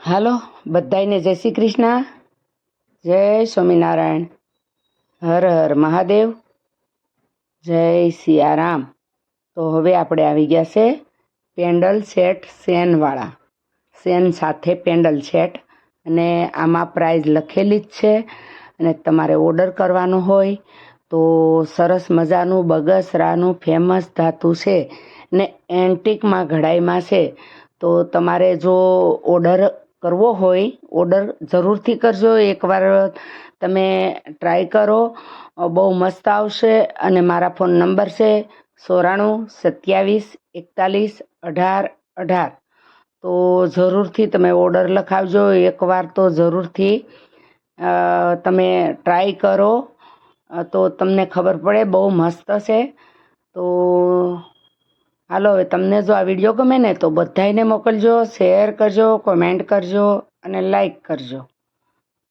હાલો બધાને જય શ્રી કૃષ્ણ, જય સ્વામિનારાયણ, હર હર મહાદેવ, જય સિયારામ। તો હવે આપણે આવી ગયા છે પેન્ડલ સેટ સેનવાળા, સેન સાથે પેન્ડલ સેટ, અને આમાં પ્રાઇઝ લખેલી જ છે। અને તમારે ઓર્ડર કરવાનો હોય તો સરસ મજાનું બગસરાનું ફેમસ ધાતુ છે ને એન્ટિકમાં ઘડાઈમાં છે। તો તમારે જો ઓર્ડર કરવો હોય ઓર્ડર જરૂરથી કરજો, એકવાર તમે ટ્રાય કરો, બહુ મસ્ત આવશે। અને મારા ફોન નંબર છે 9427411818। તો જરૂરથી તમે ઓર્ડર લખાવજો, એકવાર તો જરૂરથી તમે ટ્રાય કરો તો તમને ખબર પડે, બહુ મસ્ત છે। તો હાલો હવે તમને જો આ વિડીયો ગમે ને તો બધાને મોકલજો, શેર કરજો, કોમેન્ટ કરજો અને લાઈક કરજો।